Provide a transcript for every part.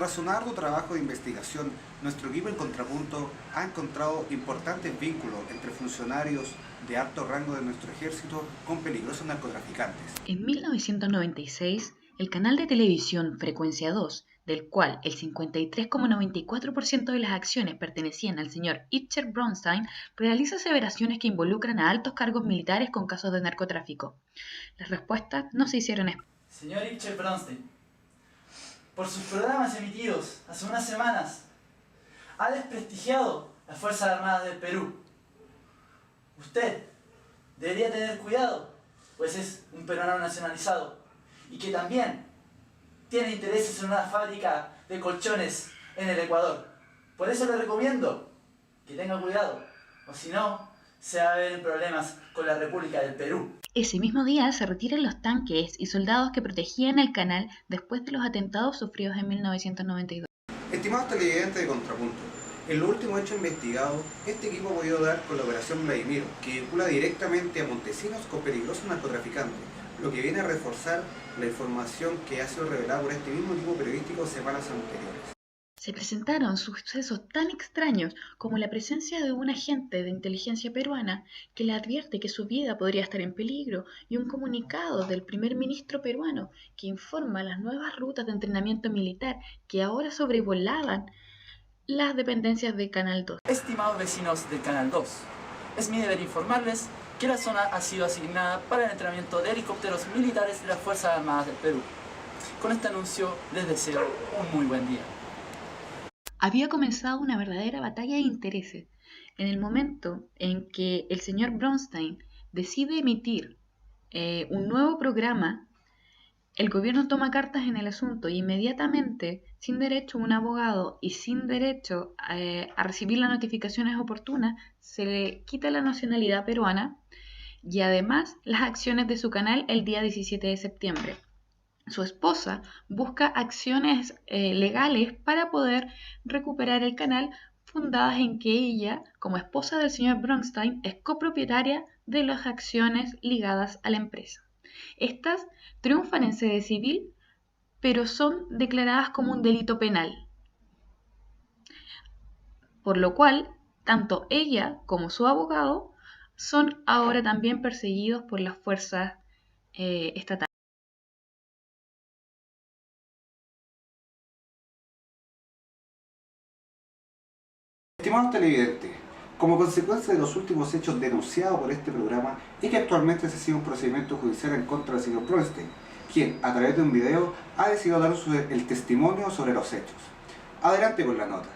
Tras un arduo trabajo de investigación, nuestro equipo en Contrapunto ha encontrado importantes vínculos entre funcionarios de alto rango de nuestro ejército con peligrosos narcotraficantes. En 1996, el canal de televisión Frecuencia 2, del cual el 53,94% de las acciones pertenecían al señor Itcher Bronstein, realiza aseveraciones que involucran a altos cargos militares con casos de narcotráfico. Las respuestas no se hicieron esperar. Señor Itcher Bronstein, por sus programas emitidos hace unas semanas, ha desprestigiado las Fuerzas Armadas del Perú. Usted debería tener cuidado, pues es un peruano nacionalizado y que también tiene intereses en una fábrica de colchones en el Ecuador. Por eso le recomiendo que tenga cuidado, o si no, se va a ver en problemas con la República del Perú. Ese mismo día se retiran los tanques y soldados que protegían el canal después de los atentados sufridos en 1992. Estimados televidentes de Contrapunto, en los últimos hechos investigados, este equipo ha podido dar con la operación Vladimiro, que vincula directamente a Montesinos con peligrosos narcotraficantes, lo que viene a reforzar la información que ha sido revelada por este mismo equipo periodístico semanas anteriores. Se presentaron sucesos tan extraños como la presencia de un agente de inteligencia peruana que le advierte que su vida podría estar en peligro y un comunicado del primer ministro peruano que informa las nuevas rutas de entrenamiento militar que ahora sobrevolaban las dependencias de Canal 2. Estimados vecinos del Canal 2, es mi deber informarles que la zona ha sido asignada para el entrenamiento de helicópteros militares de las Fuerzas Armadas del Perú. Con este anuncio les deseo un muy buen día. Había comenzado una verdadera batalla de intereses. En el momento en que el señor Bronstein decide emitir un nuevo programa, el gobierno toma cartas en el asunto y inmediatamente, sin derecho a un abogado y sin derecho a recibir las notificaciones oportunas, se le quita la nacionalidad peruana y además las acciones de su canal el día 17 de septiembre. Su esposa busca acciones legales para poder recuperar el canal, fundadas en que ella, como esposa del señor Bronstein, es copropietaria de las acciones ligadas a la empresa. Estas triunfan en sede civil, pero son declaradas como un delito penal, por lo cual tanto ella como su abogado son ahora también perseguidos por las fuerzas estatales. Estimados televidentes, como consecuencia de los últimos hechos denunciados por este programa, es que actualmente se sigue un procedimiento judicial en contra del señor Bronstein, quien, a través de un video, ha decidido dar el testimonio sobre los hechos. Adelante con la nota.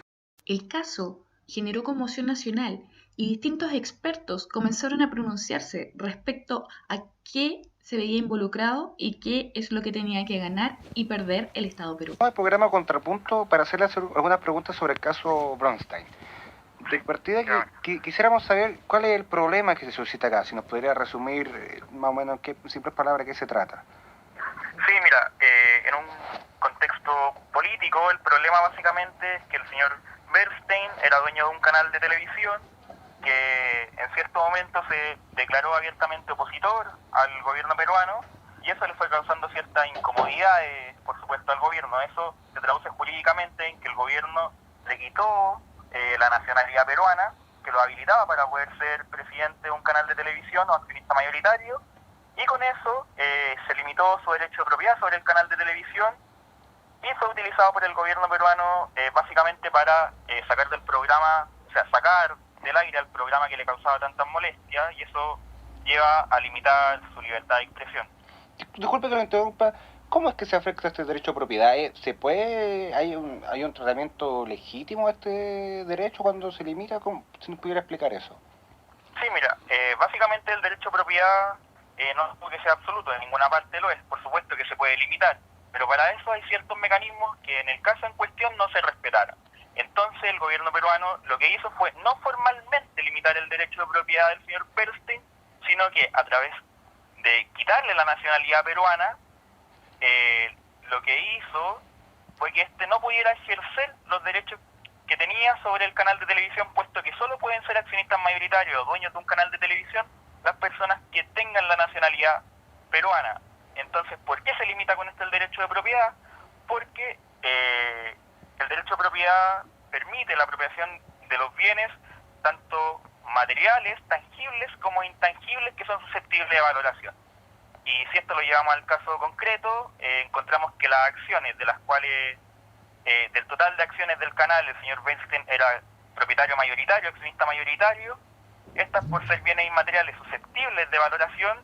El caso generó conmoción nacional y distintos expertos comenzaron a pronunciarse respecto a qué se veía involucrado y qué es lo que tenía que ganar y perder el Estado peruano. El programa Contrapunto para hacerle algunas preguntas sobre el caso Bronstein. De partida quisiéramos saber cuál es el problema que se suscita acá, si nos podría resumir más o menos en qué simples palabras de qué se trata. Sí, mira, en un contexto político el problema básicamente es que el señor Bernstein era dueño de un canal de televisión que en cierto momento se declaró abiertamente opositor al gobierno peruano y eso le fue causando cierta incomodidad, por supuesto, al gobierno. Eso se traduce jurídicamente en que el gobierno le quitó la nacionalidad peruana, que lo habilitaba para poder ser presidente de un canal de televisión o accionista mayoritario, y con eso se limitó su derecho de propiedad sobre el canal de televisión y fue utilizado por el gobierno peruano básicamente para sacar del programa, o sea, sacar del aire al programa que le causaba tantas molestias, y eso lleva a limitar su libertad de expresión. Disculpe que lo interrumpa, ¿cómo es que se afecta este derecho de propiedad? ¿Hay un tratamiento legítimo a este derecho cuando se limita? Si nos pudiera explicar eso. Sí, mira, básicamente el derecho de propiedad no es porque sea absoluto, de ninguna parte lo es, por supuesto que se puede limitar, pero para eso hay ciertos mecanismos que en el caso en cuestión no se respetaran. Entonces el gobierno peruano lo que hizo fue no formalmente limitar el derecho de propiedad del señor Bernstein, sino que a través de quitarle la nacionalidad peruana, lo que hizo fue que éste no pudiera ejercer los derechos que tenía sobre el canal de televisión, puesto que solo pueden ser accionistas mayoritarios o dueños de un canal de televisión las personas que tengan la nacionalidad peruana. Entonces, ¿por qué se limita con esto el derecho de propiedad? Porque el derecho de propiedad permite la apropiación de los bienes, tanto materiales, tangibles como intangibles, que son susceptibles de valoración. Y si esto lo llevamos al caso concreto, encontramos que las acciones de las cuales, del total de acciones del canal, el señor Bernstein era propietario mayoritario, accionista mayoritario. Estas, por ser bienes inmateriales susceptibles de valoración,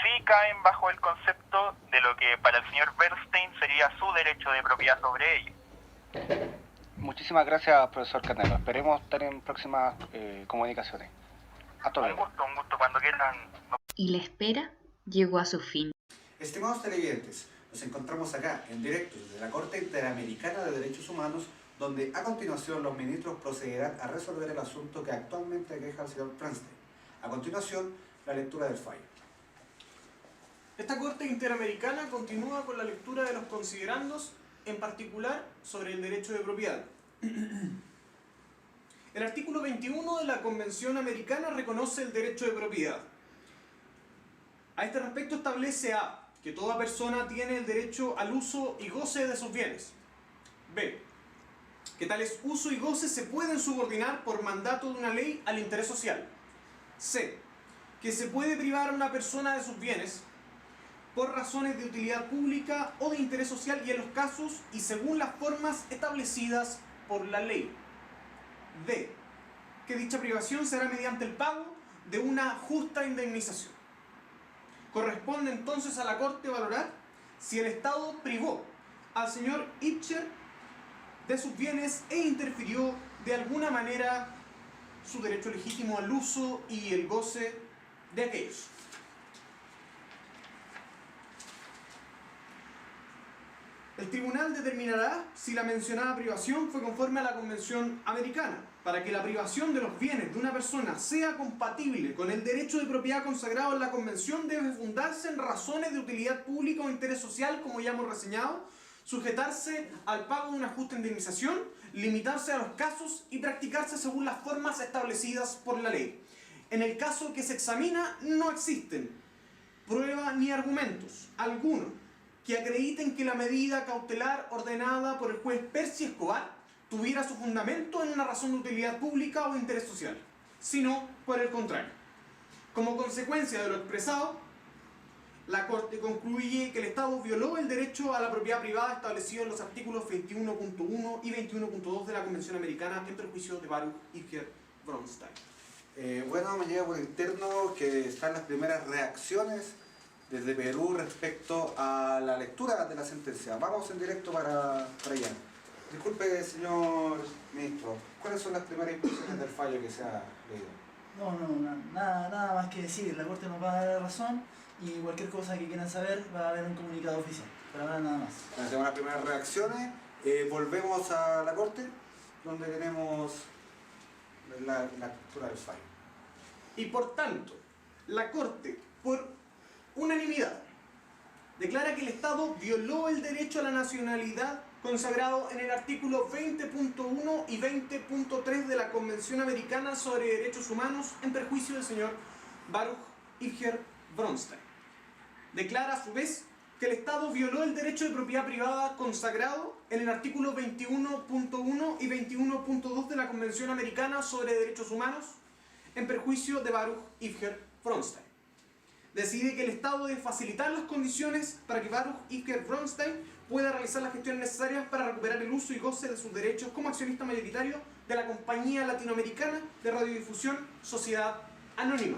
sí caen bajo el concepto de lo que para el señor Bernstein sería su derecho de propiedad sobre ellos. Muchísimas gracias, profesor Canelo. Esperemos estar en próximas comunicaciones. Hasta luego. Un gusto, cuando quieran. Y la espera llegó a su fin. Estimados televidentes, nos encontramos acá en directo desde la Corte Interamericana de Derechos Humanos, donde a continuación los ministros procederán a resolver el asunto que actualmente aqueja al señor Bernstein. A continuación, la lectura del fallo. Esta Corte Interamericana continúa con la lectura de los considerandos, en particular sobre el derecho de propiedad. El artículo 21 de la Convención Americana reconoce el derecho de propiedad. A este respecto establece a. Que toda persona tiene el derecho al uso y goce de sus bienes. B. Que tales uso y goce se pueden subordinar por mandato de una ley al interés social. C. Que se puede privar a una persona de sus bienes por razones de utilidad pública o de interés social y en los casos y según las formas establecidas por la ley. D. Que dicha privación será mediante el pago de una justa indemnización. Corresponde entonces a la Corte valorar si el Estado privó al señor Ibcher de sus bienes e interfirió de alguna manera su derecho legítimo al uso y el goce de aquellos. El tribunal determinará si la mencionada privación fue conforme a la Convención Americana. Para que la privación de los bienes de una persona sea compatible con el derecho de propiedad consagrado en la Convención, debe fundarse en razones de utilidad pública o interés social, como ya hemos reseñado, sujetarse al pago de una justa indemnización, limitarse a los casos y practicarse según las formas establecidas por la ley. En el caso que se examina, no existen prueba ni argumentos alguno que acrediten que la medida cautelar ordenada por el juez Percy Escobar tuviera su fundamento en una razón de utilidad pública o interés social, sino por el contrario. Como consecuencia de lo expresado, la Corte concluye que el Estado violó el derecho a la propiedad privada establecido en los artículos 21.1 y 21.2 de la Convención Americana en perjuicio de Baruch Ibcher Bronstein. Bueno, me llega por interno que están las primeras reacciones desde Perú respecto a la lectura de la sentencia. Vamos en directo para allá. Disculpe, señor ministro, ¿cuáles son las primeras impresiones del fallo que se ha leído? Nada más que decir. La Corte nos va a dar la razón y cualquier cosa que quieran saber va a haber un comunicado oficial. Pero ahora nada más. Tenemos las primeras reacciones. Volvemos a la Corte, donde tenemos la lectura del fallo. Y por tanto, la Corte, por unanimidad, declara que el Estado violó el derecho a la nacionalidad consagrado en el artículo 20.1 y 20.3 de la Convención Americana sobre Derechos Humanos en perjuicio del señor Baruch Ibcher Bronstein. Declara a su vez que el Estado violó el derecho de propiedad privada consagrado en el artículo 21.1 y 21.2 de la Convención Americana sobre Derechos Humanos en perjuicio de Baruch Ibcher Bronstein. Decide que el Estado debe facilitar las condiciones para que Baruch Ibcher Bronstein pueda realizar las gestiones necesarias para recuperar el uso y goce de sus derechos como accionista mayoritario de la Compañía Latinoamericana de Radiodifusión Sociedad Anónima.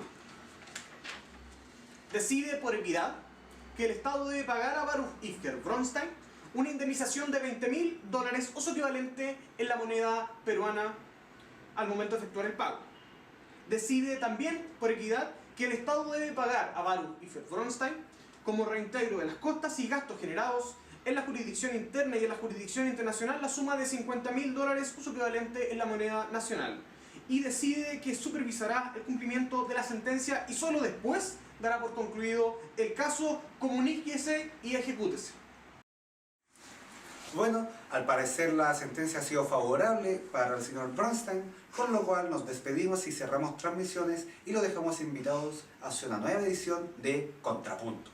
Decide por equidad que el Estado debe pagar a Baruch Ibcher Bronstein una indemnización de $20,000 o su equivalente en la moneda peruana al momento de efectuar el pago. Decide también por equidad que el Estado debe pagar a Baruch Ibcher Bronstein como reintegro de las costas y gastos generados en la jurisdicción interna y en la jurisdicción internacional la suma de $50,000 o su equivalente en la moneda nacional. Y decide que supervisará el cumplimiento de la sentencia y solo después dará por concluido el caso, comuníquese y ejecútese. Bueno, al parecer la sentencia ha sido favorable para el señor Bronstein, con lo cual nos despedimos y cerramos transmisiones y lo dejamos invitados hacia una nueva edición de Contrapunto.